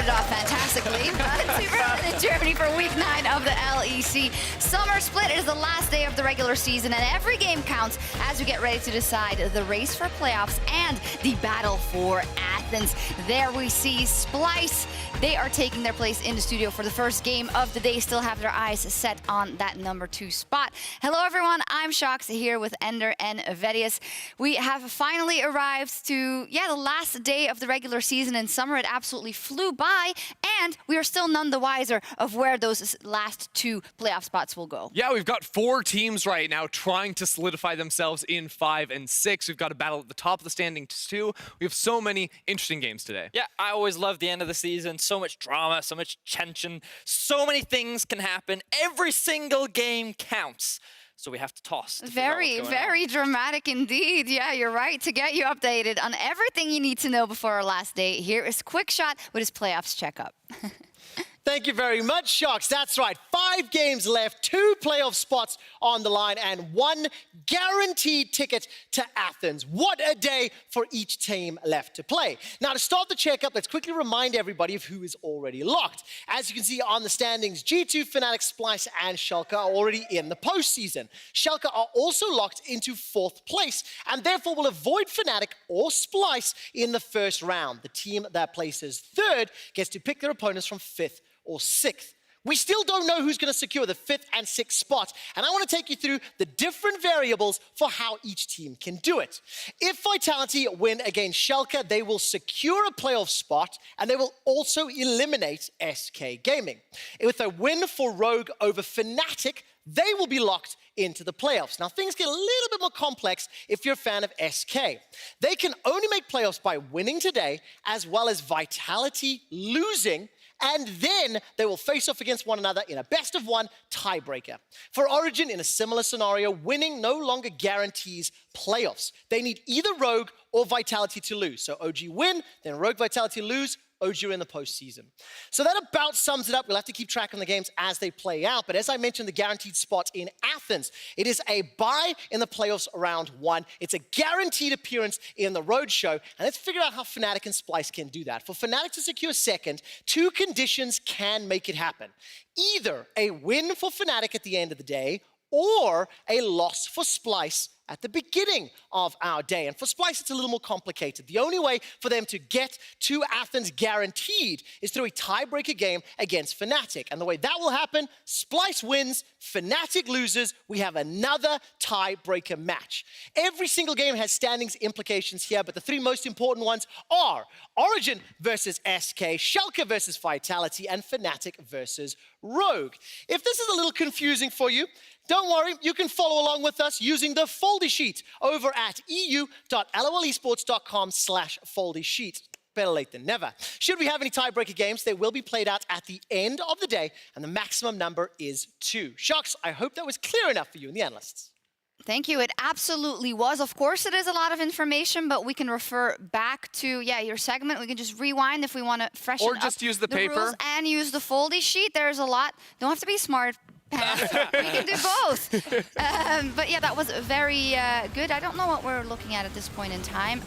started off fantastically. Super hot in Germany for week 9 of the LEC Summer Split. It is the last day of the regular season, and every game counts as we get ready to decide the race for playoffs and the battle for Athens. There we see Splyce. They are taking their place in the studio for the first game of the day, still have their eyes set on that number 2 spot. Hello everyone, I'm Shox here with Ender and VODS. We have finally arrived to, the last day of the regular season in summer. It absolutely flew by, and we are still none the wiser of where those last 2 playoff spots will go. Yeah, we've got 4 teams right now trying to solidify themselves in 5 and 6. We've got a battle at the top of the standings too. We have so many interesting games today. Yeah, I always love the end of the season. So much drama, so much tension, so many things can happen. Every single game counts. So we have to toss. Very dramatic indeed. Yeah, you're right. To get you updated on everything you need to know before our last day, here is QuickShot with his playoffs checkup. Thank you very much, Shox. That's right. 5 games left, 2 playoff spots on the line, and 1 guaranteed ticket to Athens. What a day for each team left to play. Now, to start the checkup, let's quickly remind everybody of who is already locked. As you can see on the standings, G2, Fnatic, Splyce, and CHK are already in the postseason. CHK are also locked into 4th place, and therefore will avoid Fnatic or Splyce in the first round. The team that places 3rd gets to pick their opponents from 5th or 6th. We still don't know who's going to secure the 5th and 6th spot, and I want to take you through the different variables for how each team can do it. If Vitality win against CHK, they will secure a playoff spot, and they will also eliminate SK Gaming. With a win for Rogue over Fnatic, they will be locked into the playoffs. Now, things get a little bit more complex if you're a fan of SK. They can only make playoffs by winning today, as well as Vitality losing, and then they will face off against one another in a best-of-1 tiebreaker. For Origin, in a similar scenario, winning no longer guarantees playoffs. They need either Rogue or Vitality to lose. So OG win, then Rogue, Vitality lose, OG are in the postseason. So that about sums it up. We'll have to keep track on the games as they play out. But as I mentioned, the guaranteed spot in Athens, it is a bye in the playoffs round 1. It's a guaranteed appearance in the Roadshow. And let's figure out how Fnatic and Splyce can do that. For Fnatic to secure 2nd, 2 conditions can make it happen. Either a win for Fnatic at the end of the day, or a loss for Splyce at the beginning of our day. And for Splyce, it's a little more complicated. The only way for them to get to Athens guaranteed is through a tiebreaker game against Fnatic. And the way that will happen, Splyce wins, Fnatic loses, we have another tiebreaker match. Every single game has standings implications here, but the 3 most important ones are Origin versus SK, CHK versus Vitality, and Fnatic versus Rogue. If this is a little confusing for you, don't worry, you can follow along with us using the foldy sheet over at eu.lolesports.com/foldy sheet. Better late than never. Should we have any tiebreaker games, they will be played out at the end of the day, and the maximum number is 2. Shox, I hope that was clear enough for you and the analysts. Thank you. It absolutely was. Of course, it is a lot of information, but we can refer back to, your segment. We can just rewind if we want to freshen up. Or just use the paper. Rules and use the foldy sheet. There's a lot. Don't have to be smart. We can do both. But yeah, that was very good. I don't know what we're looking at this point in time.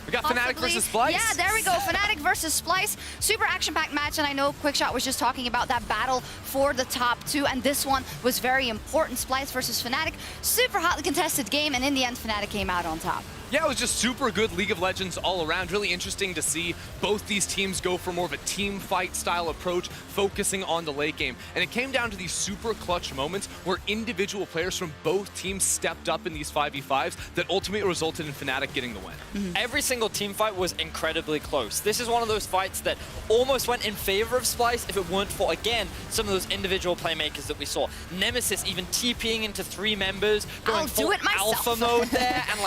We got Fnatic versus Splyce. Yeah, there we go. Fnatic versus Splyce. Super action-packed match, and I know QuickShot was just talking about that battle for the top 2, and this one was very important. Splyce versus Fnatic. Super hotly contested game, and in the end, Fnatic came out on top. Yeah, it was just super good League of Legends all around. Really interesting to see both these teams go for more of a team fight style approach, focusing on the late game. And it came down to these super clutch moments where individual players from both teams stepped up in these 5v5s that ultimately resulted in Fnatic getting the win. Every single team fight was incredibly close. This is one of those fights that almost went in favor of Splyce if it weren't for, again, some of those individual playmakers that we saw. Nemesis even TPing into 3 members, going full alpha mode there, and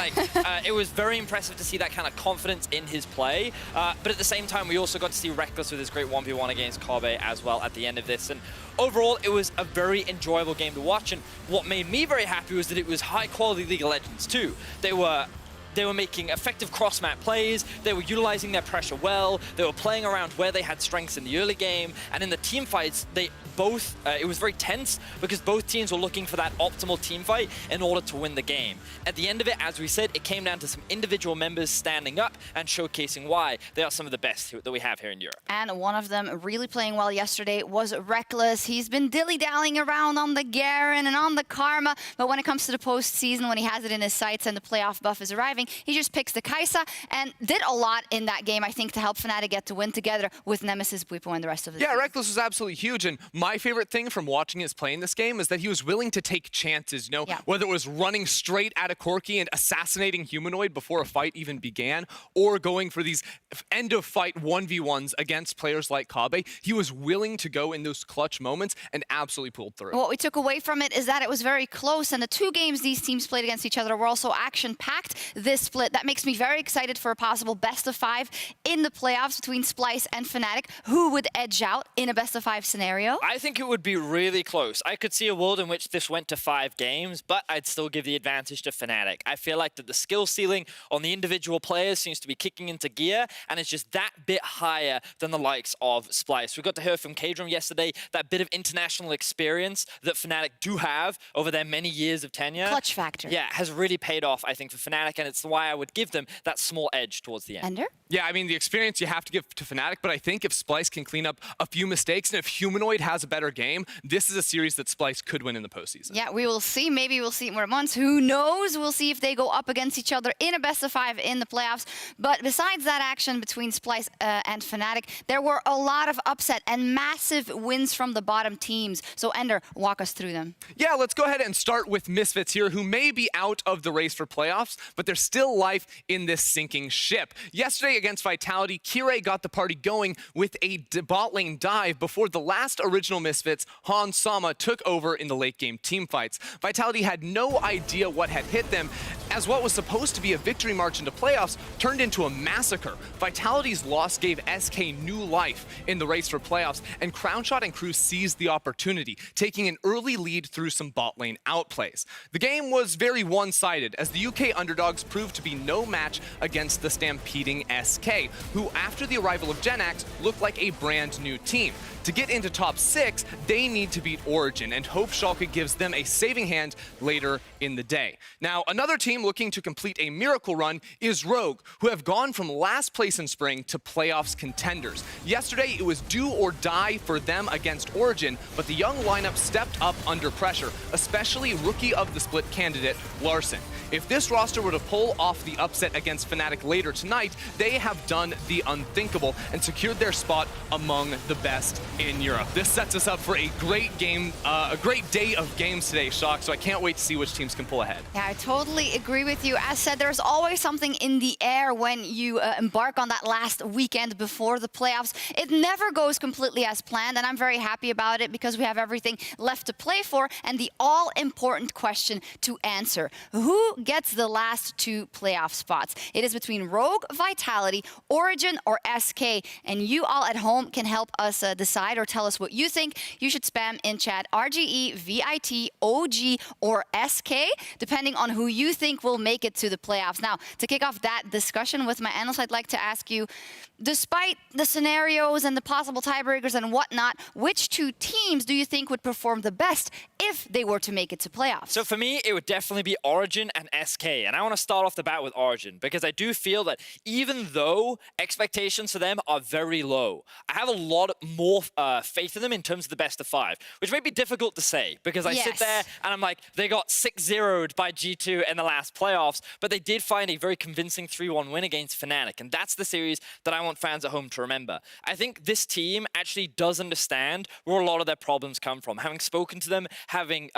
it was very impressive to see that kind of confidence in his play. But at the same time, we also got to see Reckless with his great 1v1 against Kobe as well at the end of this. And overall, it was a very enjoyable game to watch. And what made me very happy was that it was high-quality League of Legends, too. They were they were making effective cross-map plays, they were utilizing their pressure well, they were playing around where they had strengths in the early game, and in the team fights, they both, it was very tense because both teams were looking for that optimal team fight in order to win the game. At the end of it, as we said, it came down to some individual members standing up and showcasing why they are some of the best that we have here in Europe. And one of them really playing well yesterday was Reckless. He's been dilly-dallying around on the Garen and on the Karma, but when it comes to the postseason, when he has it in his sights and the playoff buff is arriving, he just picks the Kai'Sa and did a lot in that game, I think, to help Fnatic get to win together with Nemesis, Bwipo, and the rest of the team. Yeah, Reckless was absolutely huge, and my favorite thing from watching his play in this game is that he was willing to take chances, you know, whether it was running straight at a Corki and assassinating Humanoid before a fight even began, or going for these end-of-fight 1v1s against players like Kobbe. He was willing to go in those clutch moments and absolutely pulled through. What we took away from it is that it was very close, and the two games these teams played against each other were also action-packed this split. That makes me very excited for a possible best-of-5 in the playoffs between Splyce and Fnatic. Who would edge out in a best-of-5 scenario? I think it would be really close. I could see a world in which this went to 5 games, but I'd still give the advantage to Fnatic. I feel like that the skill ceiling on the individual players seems to be kicking into gear, and it's just that bit higher than the likes of Splyce. We got to hear from Kadram yesterday, that bit of international experience that Fnatic do have over their many years of tenure. Clutch factor. Yeah, has really paid off, I think, for Fnatic, and it's why I would give them that small edge towards the end. Ender? Yeah, I mean, the experience you have to give to Fnatic, but I think if Splyce can clean up a few mistakes and if Humanoid has a better game, this is a series that Splyce could win in the postseason. Yeah, we will see. Maybe we'll see it more months. Who knows? We'll see if they go up against each other in a best-of-5 in the playoffs. But besides that action between Splyce and Fnatic, there were a lot of upset and massive wins from the bottom teams. So Ender, walk us through them. Yeah, let's go ahead and start with Misfits here, who may be out of the race for playoffs, but there's still life in this sinking ship. Yesterday against Vitality, Kirei got the party going with a bot lane dive before the last original Misfits, Han Sama, took over in the late game teamfights. Vitality had no idea what had hit them, as what was supposed to be a victory march into playoffs turned into a massacre. Vitality's loss gave SK new life in the race for playoffs, and Crownshot and crew seized the opportunity, taking an early lead through some bot lane outplays. The game was very one-sided, as the UK underdogs proved to be no match against the stampeding SK, who after the arrival of Genax looked like a brand new team. To get into top 6, they need to beat Origin and hope Schalke gives them a saving hand later in the day. Now, another team looking to complete a miracle run is Rogue, who have gone from last place in spring to playoffs contenders. Yesterday, it was do or die for them against Origin, but the young lineup stepped up under pressure, especially rookie of the split candidate, Larson. If this roster were to pull off the upset against Fnatic later tonight, they have done the unthinkable and secured their spot among the best in Europe. This sets us up for a great game, a great day of games today, Shock, so I can't wait to see which teams can pull ahead. Yeah, I totally agree with you. As said, there's always something in the air when you embark on that last weekend before the playoffs. It never goes completely as planned, and I'm very happy about it because we have everything left to play for and the all-important question to answer. Who gets the last 2 playoff spots? It is between Rogue, Vitality, Origin, or SK, and you all at home can help us decide or tell us what you think. You should spam in chat RGE, VIT, OG, or SK, depending on who you think will make it to the playoffs. Now, to kick off that discussion with my analysts, I'd like to ask you, despite the scenarios and the possible tiebreakers and whatnot, which 2 teams do you think would perform the best if they were to make it to playoffs? So for me, it would definitely be Origin and SK. And I want to start off the bat with Origin, because I do feel that even though expectations for them are very low, I have a lot more faith in them in terms of the best-of-5, which may be difficult to say, because I sit there and I'm like, they got 6-0'd by G2 in the last playoffs, but they did find a very convincing 3-1 win against Fnatic, and that's the series that I want fans at home to remember. I think this team actually does understand where a lot of their problems come from. Having spoken to them, having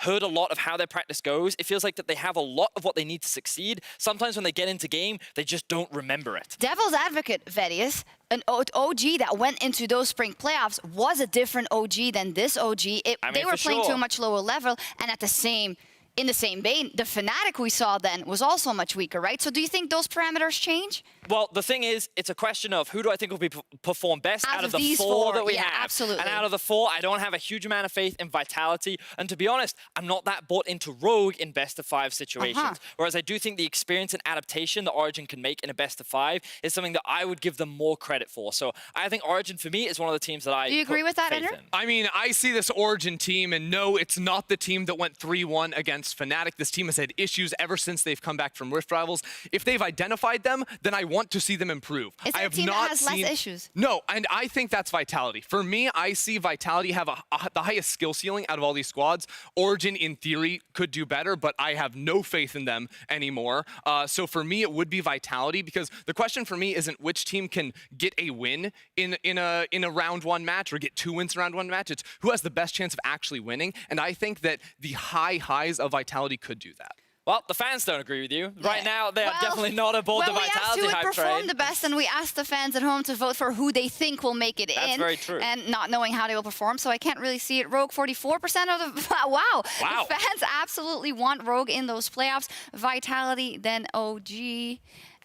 heard a lot of how their practice goes, it feels like that they have a lot of what they need to succeed. Sometimes when they get into game, they just don't remember it. Devil's advocate, VODS, an OG that went into those spring playoffs was a different OG than this OG. They were playing to a much lower level, and at the same in the same vein, the Fnatic we saw then was also much weaker, right? So do you think those parameters change? Well, the thing is, it's a question of who do I think will perform best out of the these four that we yeah, have. absolutely. And out of the four, I don't have a huge amount of faith in Vitality. And to be honest, I'm not that bought into Rogue in best-of-5 situations. Whereas I do think the experience and adaptation that Origin can make in a best-of-5 is something that I would give them more credit for. So I think Origin, for me, is one of the teams that I Do you agree with that, faith Ender? in. I mean, I see this Origin team, and no, it's not the team that went 3-1 against Fnatic. This team has had issues ever since they've come back from Rift Rivals. If they've identified them, then I want to see them improve. Is I there a have team not that has seen... less issues? No, and I think that's Vitality. For me, I see Vitality have the highest skill ceiling out of all these squads. Origin, in theory, could do better, but I have no faith in them anymore. So for me, it would be Vitality, because the question for me isn't which team can get a win in a round one match or get 2 wins in round one match. It's who has the best chance of actually winning. And I think that the highs of Vitality could do that. Well, the fans don't agree with you. Right now, they are Well, definitely not aboard the Vitality hype we asked who would perform train. the best, and we asked the fans at home to vote for who they think will make it in. That's very true. And not knowing how they will perform, so I can't really see it. Rogue, 44% of the... Wow. Wow. The fans absolutely want Rogue in those playoffs. Vitality, then OG.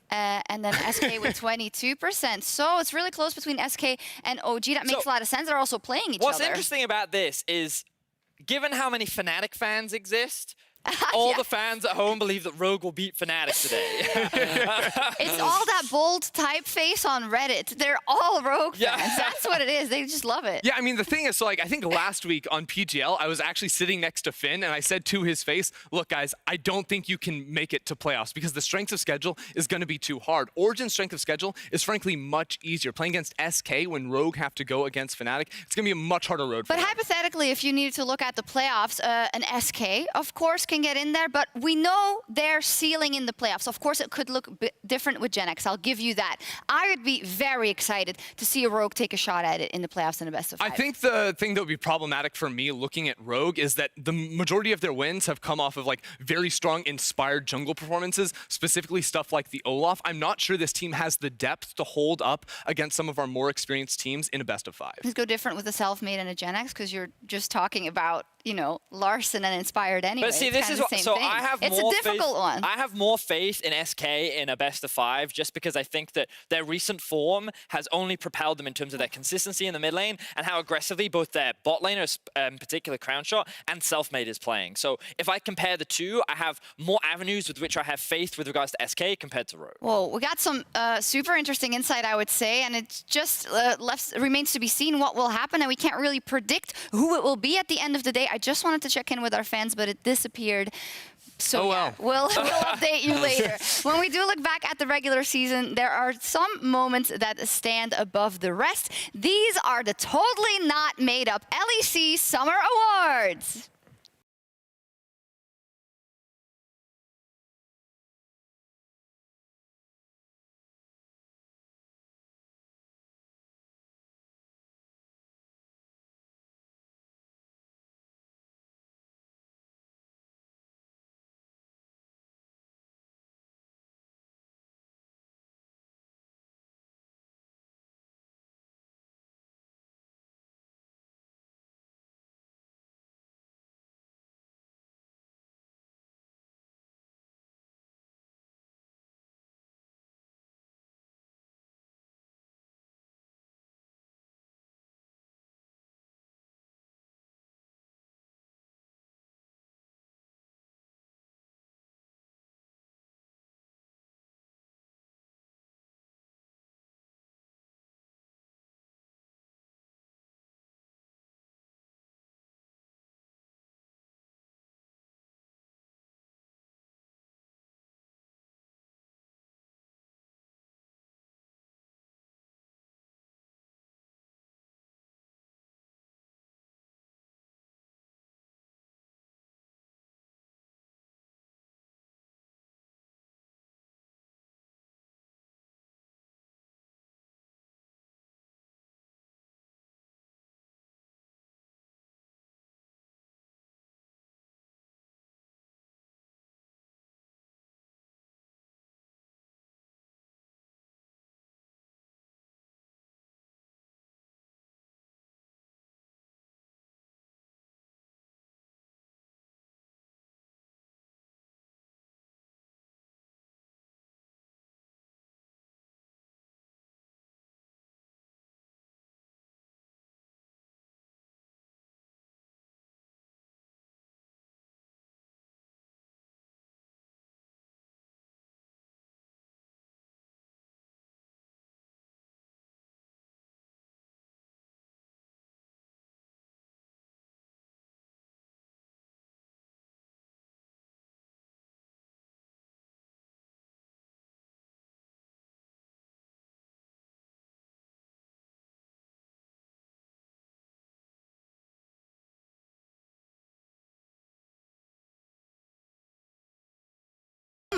And then SK with 22%. So it's really close between SK and OG. That makes a lot of sense. They're also playing each What's other. interesting about this is, given how many Fnatic fans exist, all the fans at home believe that Rogue will beat Fnatic today. It's all that bold typeface on Reddit. They're all Rogue fans. Yeah. That's what it is. They just love it. Yeah, I mean, the thing is, so like, I think last week on PGL, I was actually sitting next to Finn, and I said to his face, look, guys, I don't think you can make it to playoffs because the strength of schedule is going to be too hard. Origin's strength of schedule is frankly much easier. Playing against SK when Rogue have to go against Fnatic, it's going to be a much harder road for But them. hypothetically, if you needed to look at the playoffs, an SK, of course, can get in there, but we know their ceiling in the playoffs. Of course, it could look different with Gen X. I'll give you that. I would be very excited to see a Rogue take a shot at it in the playoffs in a best of 5. I think the thing that would be problematic for me looking at Rogue is that the majority of their wins have come off of like very strong inspired jungle performances, specifically stuff like the Olaf. I'm not sure this team has the depth to hold up against some of our more experienced teams in a best of 5. Let's go different with a self-made and a Gen X because you're just talking about, you know, Larson and inspired anyway. But see, this is what, so I have it's more a difficult faith, one. I have more faith in SK in a best of 5 just because I think that their recent form has only propelled them in terms of their consistency in the mid lane and how aggressively both their bot laner, in particular Crown Shot, and Selfmade is playing. So if I compare the two, I have more avenues with which I have faith with regards to SK compared to Rogue. Well, we got some super interesting insight, I would say, and it just remains to be seen what will happen, and we can't really predict who it will be at the end of the day. I just wanted to check in with our fans, but it disappeared. So yeah, we'll update you later. When we do look back at the regular season, there are some moments that stand above the rest. These are the totally not made up LEC Summer Awards.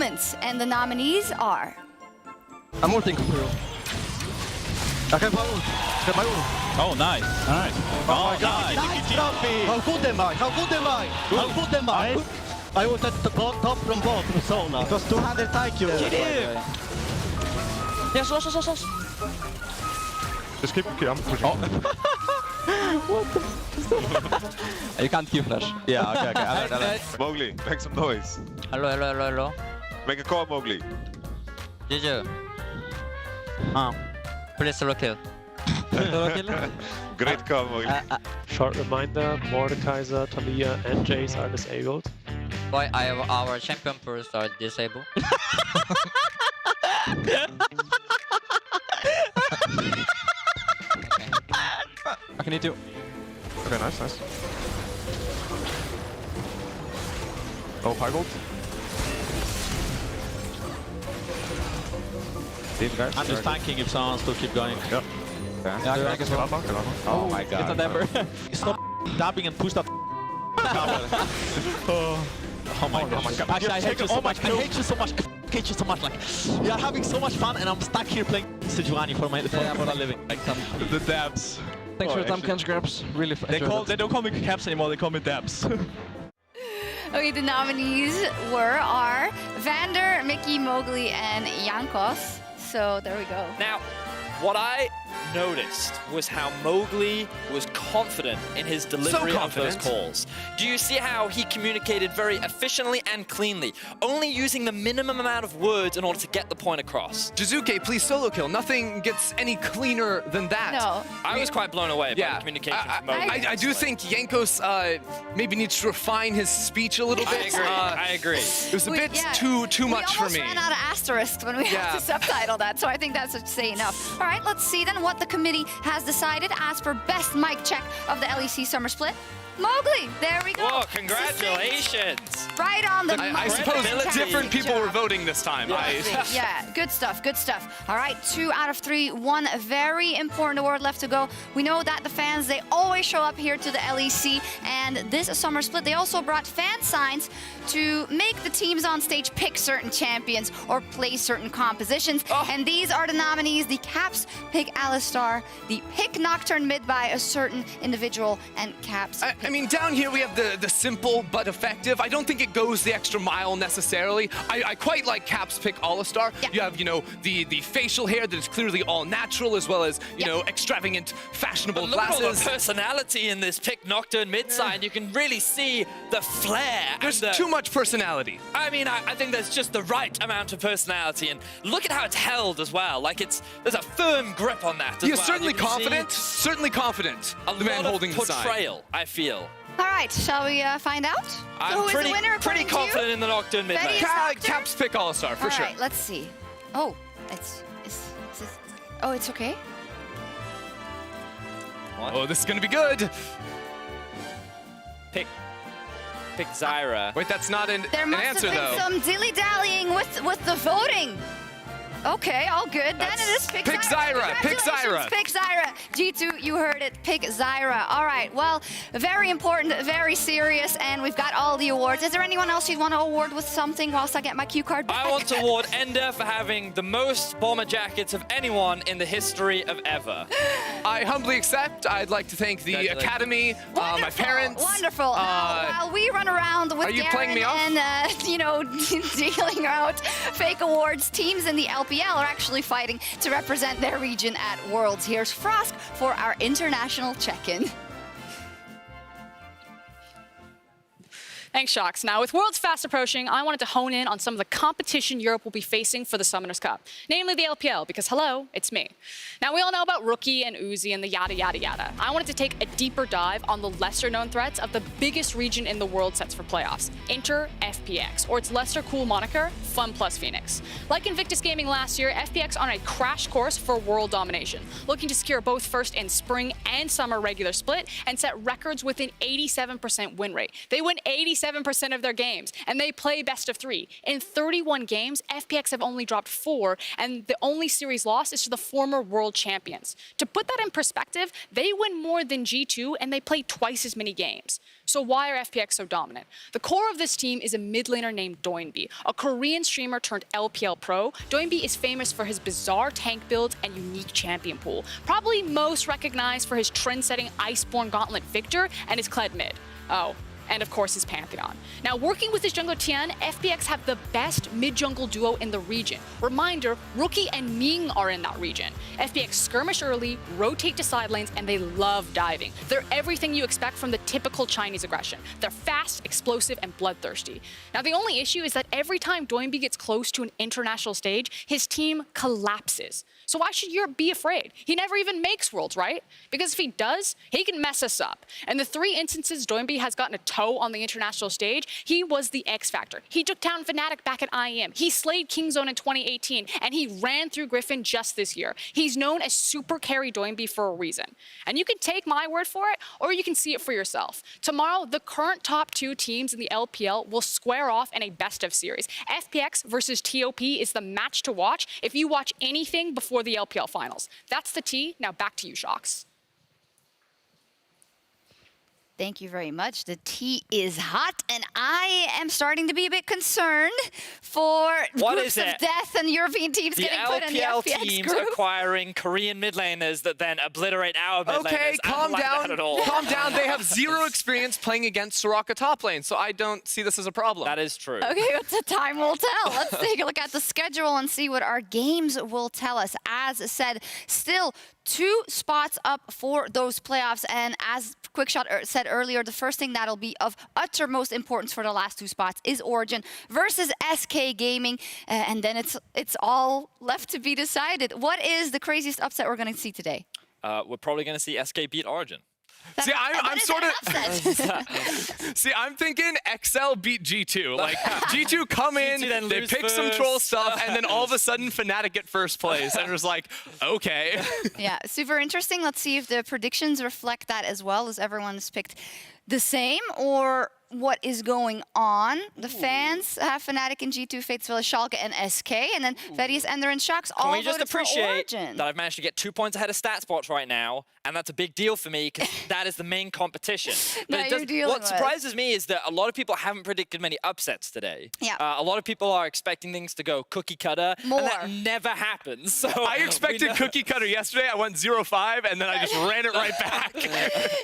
moments, and the nominees are... I'm ulting for you. Okay, Oh, nice. Nice. Oh, nice. nice trophy! How good am I? How good am I? How good am I? I was at the top from bot from Sona. It was 200 IQ. Yes, lost. Just keep I'm pushing. You can't keep flash. Yeah, okay. I learned. Mowgli, make some noise. Hello. Make a call, Mowgli. GG. Please solo kill. Great call, Mowgli. Short reminder, Mordekaiser, Thalia and Jace are disabled. Why our champion purse are disabled? I need to. Okay, nice. Oh, high gold. Guys. I'm just tanking if someone still keep going. Yep. Yeah, I guess we'll. Oh my god. It's a dabber. Stop dabbing and push that. Oh my god. Actually, I hate you so much. I hate you so much. I hate you so much. Like, we are having so much fun, and I'm stuck here playing Sejuani for a living. Like some The dabs. Thanks for the thumbcans, Grabs. Really they don't call me caps anymore. They call me dabs. Okay, the nominees are Vander, Mickey, Mowgli, and Jankos. So there we go. Now, what I noticed was how Mowgli was confident in his delivery of those calls. Do you see how he communicated very efficiently and cleanly, only using the minimum amount of words in order to get the point across? Jizuke, please solo kill. Nothing gets any cleaner than that. No. I was quite blown away by the communication from Mowgli. I do think Jankos maybe needs to refine his speech a little bit. I agree. It was a bit too much for me. We almost ran out of asterisks when we had to subtitle that, so I think that's to say enough. All right, let's see then what the committee has decided as for best mic check of the LEC Summer Split. Mowgli, there we go. Whoa, congratulations. Right on the I suppose different people were voting this time. Yeah, good stuff. All right, 2 out of 3, one very important award left to go. We know that the fans, they always show up here to the LEC, and this Summer Split, they also brought fan signs to make the teams on stage pick certain champions or play certain compositions. And these are the nominees. The Caps pick Alistar, the pick Nocturne mid by a certain individual, and Caps I mean, down here we have the simple but effective. I don't think it goes the extra mile necessarily. I quite like Caps pick Alistar. Yeah. You have, the facial hair that is clearly all natural, as well as, know, extravagant, fashionable glasses. Look at all the personality in this pick Nocturne mid side. You can really see the flair. There's too much personality. I mean, I think there's just the right amount of personality, and look at how it's held as well. Like there's a firm grip on that as well. Certainly confident. Certainly confident. The man holding the sign. Portrayal, I feel. All right, shall we find out? I'm who is the winner pretty according to you? confident in the Nocturne mid lane. Caps pick Alistar, for sure. All right, let's see. Oh, it's okay. What? Oh, this is going to be good. Pick Zyra. Wait, that's not an answer, There must have been some dilly-dallying with the voting. Okay, all good. Then it is pick Zyra. Pick Zyra. Pick Zyra. G2, you heard it. Pick Zyra. All right, well, very important, very serious, and we've got all the awards. Is there anyone else you'd want to award with something whilst I get my cue card back? I want to award Ender for having the most bomber jackets of anyone in the history of ever. I humbly accept. I'd like to thank the Academy, my parents. Wonderful. Now, while we run around with Garen and, dealing out fake awards, teams in the LPL are actually fighting to represent their region at Worlds. Here's Frosk for our international check-in. Thanks, Shox. Now, with Worlds fast approaching, I wanted to hone in on some of the competition Europe will be facing for the Summoners Cup, namely the LPL, because hello, it's me. Now, we all know about Rookie and Uzi and the yada, yada, yada. I wanted to take a deeper dive on the lesser-known threats of the biggest region in the world sets for playoffs, Inter FPX, or its lesser cool moniker, Fun Plus Phoenix. Like Invictus Gaming last year, FPX on a crash course for world domination, looking to secure both first in spring and summer regular split and set records with an 87% win rate. They win 87% 87% of their games, and they play best of 3. In 31 games, FPX have only dropped 4, and the only series lost is to the former world champions. To put that in perspective, they win more than G2, and they play twice as many games. So why are FPX so dominant? The core of this team is a mid laner named Doinby, a Korean streamer turned LPL pro. Doinby is famous for his bizarre tank builds and unique champion pool, probably most recognized for his trend-setting Iceborne Gauntlet Victor and his Kled mid. Oh, and of course his Pantheon. Now, working with his jungler Tian, FPX have the best mid-jungle duo in the region. Reminder, Rookie and Ming are in that region. FPX skirmish early, rotate to side lanes, and they love diving. They're everything you expect from the typical Chinese aggression. They're fast, explosive, and bloodthirsty. Now, the only issue is that every time Doinby gets close to an international stage, his team collapses. So why should you be afraid? He never even makes Worlds, right? Because if he does, he can mess us up. And the 3 instances Doinby has gotten a toe on the international stage, he was the X factor. He took down Fnatic back at IEM. He slayed Kingzone in 2018, and he ran through Griffin just this year. He's known as Super Carry Doinby for a reason. And you can take my word for it, or you can see it for yourself. Tomorrow, the current top 2 teams in the LPL will square off in a best of series. FPX versus TOP is the match to watch if you watch anything before the LPL finals. That's the T. Now back to you, Shox. Thank you very much. The tea is hot, and I am starting to be a bit concerned for groups of death and European teams getting put in the FPX teams group. acquiring Korean mid laners that then obliterate our mid laners. Okay, calm down. At all. Calm down. They have 0 experience playing against Soraka top lane, so I don't see this as a problem. That is true. Okay, what's the time will tell. Let's take a look at the schedule and see what our games will tell us. As said, still 2 spots up for those playoffs, and as QuickShot said earlier, the first thing that'll be of uttermost importance for the last 2 spots is Origin versus SK Gaming, and then it's all left to be decided. What is the craziest upset we're going to see today? We're probably going to see SK beat Origin. See, I'm sort of. See, I'm thinking XL beat G2. Like G2 come in, G2 they pick some troll stuff, and then all of a sudden Fnatic get first place, and it was like, okay. Yeah, super interesting. Let's see if the predictions reflect that as well, as everyone's picked the same, or what is going on. The fans have Fnatic and G2, Fatesville, Schalke, and SK, and then VODS, Ender, and Shox all Can we just voted for appreciate Origin. that I've managed to get 2 points ahead of StatSpots right now, and that's a big deal for me because that is the main competition. That you're dealing what with. surprises me is that a lot of people haven't predicted many upsets today. Yeah. A lot of people are expecting things to go cookie cutter, More. and that never happens. So I expected cookie cutter yesterday. I went 0-5, and then I just ran it right back.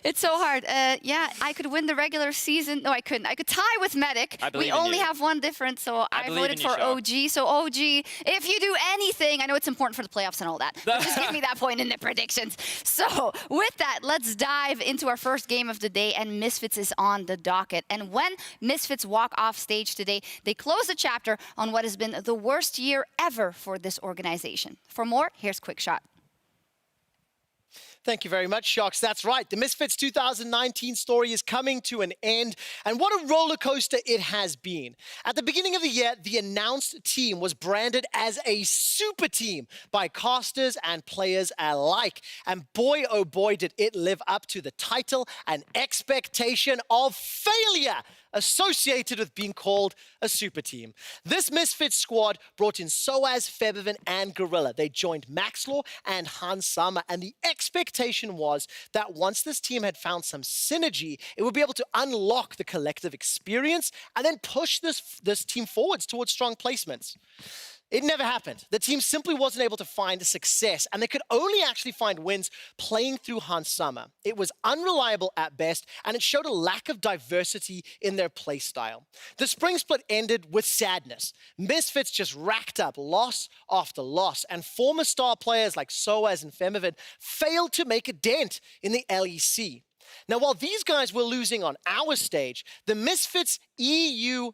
It's so hard. Yeah, I could win the regular season. No, I couldn't. I could tie with Medic. believe We in only you. have 1 difference, so I believe voted in you, for Shox. OG. So OG, if you do anything, I know it's important for the playoffs and all that, but just give me that point in the predictions. So with that, let's dive into our first game of the day, and Misfits is on the docket. And when Misfits walk off stage today, they close the chapter on what has been the worst year ever for this organization. For more, here's QuickShot. Thank you very much, Shox. That's right. The Misfits 2019 story is coming to an end, and what a roller coaster it has been. At the beginning of the year, the announced team was branded as a super team by casters and players alike. And boy, oh boy, did it live up to the title and expectation of failure associated with being called a super team. This Misfits squad brought in Soaz, Febiven, and Gorilla. They joined Maxlaw and Hans Summer, and the expectation was that once this team had found some synergy, it would be able to unlock the collective experience and then push this team forwards towards strong placements. It never happened. The team simply wasn't able to find success, and they could only actually find wins playing through Hans Summer. It was unreliable at best, and it showed a lack of diversity in their playstyle. The spring split ended with sadness. Misfits just racked up loss after loss, and former star players like Soaz and Febiven failed to make a dent in the LEC. Now, while these guys were losing on our stage, the Misfits ERL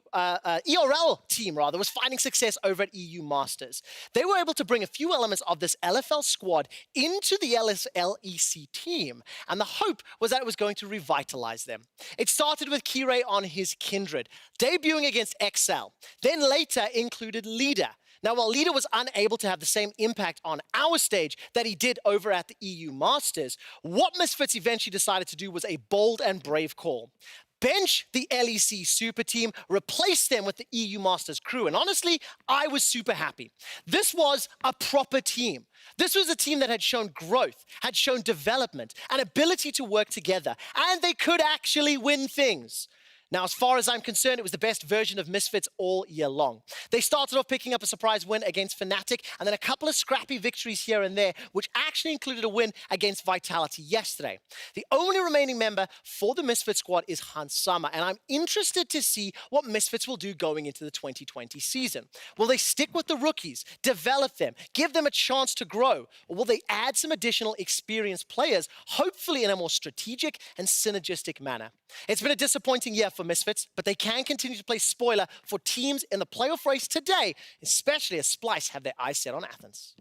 team was finding success over at EU Masters. They were able to bring a few elements of this LFL squad into the LEC team, and the hope was that it was going to revitalize them. It started with Kirei on his Kindred, debuting against XL, then later included Leader. Now, while Leader was unable to have the same impact on our stage that he did over at the EU Masters, what Misfits eventually decided to do was a bold and brave call. bench the LEC Super Team, replace them with the EU Masters crew. And honestly, I was super happy. This was a proper team. This was a team that had shown growth, had shown development, and ability to work together, and they could actually win things. Now, as far as I'm concerned, it was the best version of Misfits all year long. They started off picking up a surprise win against Fnatic, and then a couple of scrappy victories here and there, which actually included a win against Vitality yesterday. The only remaining member for the Misfits squad is Summer, and I'm interested to see what Misfits will do going into the 2020 season. Will they stick with the rookies, develop them, give them a chance to grow, or will they add some additional experienced players, hopefully in a more strategic and synergistic manner? It's been a disappointing year for Misfits, but they can continue to play spoiler for teams in the playoff race today, especially as Splyce have their eyes set on Athens.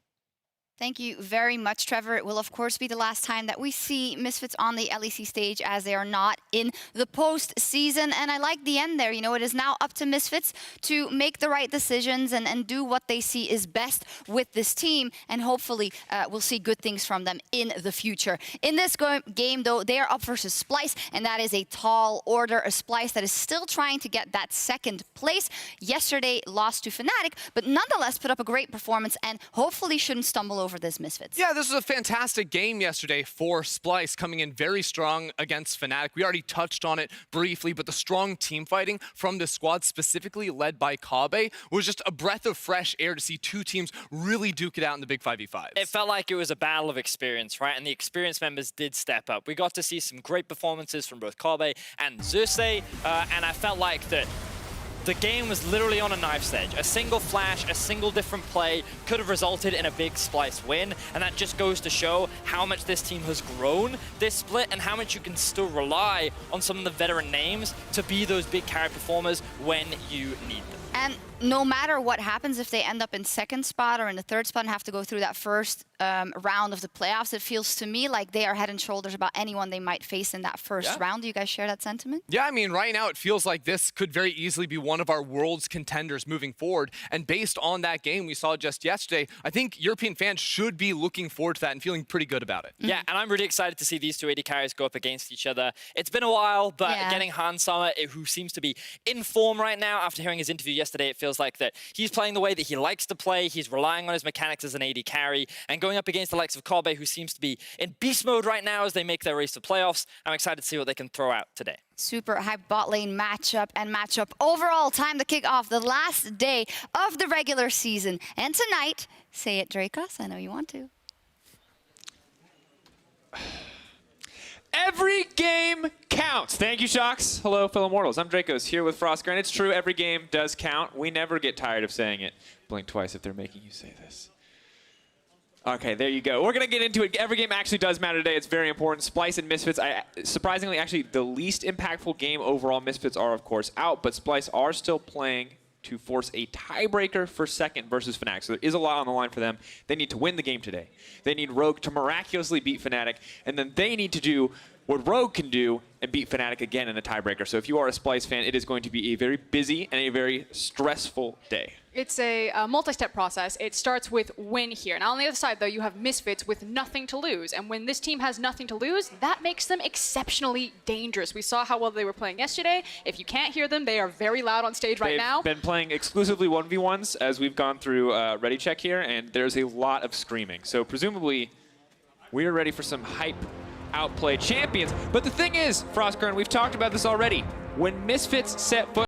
Thank you very much, Trevor. It will, of course, be the last time that we see Misfits on the LEC stage, as they are not in the postseason. And I like the end there. You know, it is now up to Misfits to make the right decisions and do what they see is best with this team. And hopefully, we'll see good things from them in the future. In this game, though, they are up versus Splyce, and that is a tall order. A Splyce that is still trying to get that second place. Yesterday, lost to Fnatic, but nonetheless put up a great performance and hopefully shouldn't stumble over this Misfits. Yeah, this was a fantastic game yesterday for Splyce, coming in very strong against Fnatic. We already touched on it briefly, but the strong team fighting from this squad, specifically led by Kabe, was just a breath of fresh air to see two teams really duke it out in the big 5v5s. It felt like it was a battle of experience, right? And the experienced members did step up. We got to see some great performances from both Kabe and Zeus, and I felt like that the game was literally on a knife's edge. A single flash, a single different play could have resulted in a big Splyce win, and that just goes to show how much this team has grown this split and how much you can still rely on some of the veteran names to be those big carry performers when you need them. And no matter what happens, if they end up in second spot or in the third spot and have to go through that first round of the playoffs, it feels to me like they are head and shoulders about anyone they might face in that first round. Do you guys share that sentiment? Yeah, I mean, right now it feels like this could very easily be one of our world's contenders moving forward. And based on that game we saw just yesterday, I think European fans should be looking forward to that and feeling pretty good about it. Yeah, and I'm really excited to see these two AD carries go up against each other. It's been a while, but getting Summer, who seems to be in form right now after hearing his interview yesterday, it feels like that he's playing the way that he likes to play. He's relying on his mechanics as an AD carry, and going up against the likes of Kabe, who seems to be in beast mode right now as they make their race to playoffs. I'm excited to see what they can throw out today. Super hype bot lane matchup overall. Time to kick off the last day of the regular season. And tonight, say it, Dracos, I know you want to. Every game counts. Thank you, Shocks. Hello, fellow mortals. I'm Dracos here with Frostgren. And it's true, every game does count. We never get tired of saying it. Blink twice if they're making you say this. Okay, there you go. We're going to get into it. Every game actually does matter today. It's very important. Splyce and Misfits, surprisingly, actually, the least impactful game overall. Misfits are, of course, out, but Splyce are still playing to force a tiebreaker for second versus Fnatic. So there is a lot on the line for them. They need to win the game today. They need Rogue to miraculously beat Fnatic, and then they need to do what Rogue can do and beat Fnatic again in a tiebreaker. So if you are a Splyce fan, it is going to be a very busy and a very stressful day. It's a multi-step process. It starts with win here. Now on the other side, though, you have Misfits with nothing to lose. And when this team has nothing to lose, that makes them exceptionally dangerous. We saw how well they were playing yesterday. If you can't hear them, they are very loud on stage right now. They've been playing exclusively 1v1s as we've gone through ready check here, and there's a lot of screaming. So presumably, we are ready for some hype outplay champions. But the thing is, Frostgren, we've talked about this already. When Misfits set foot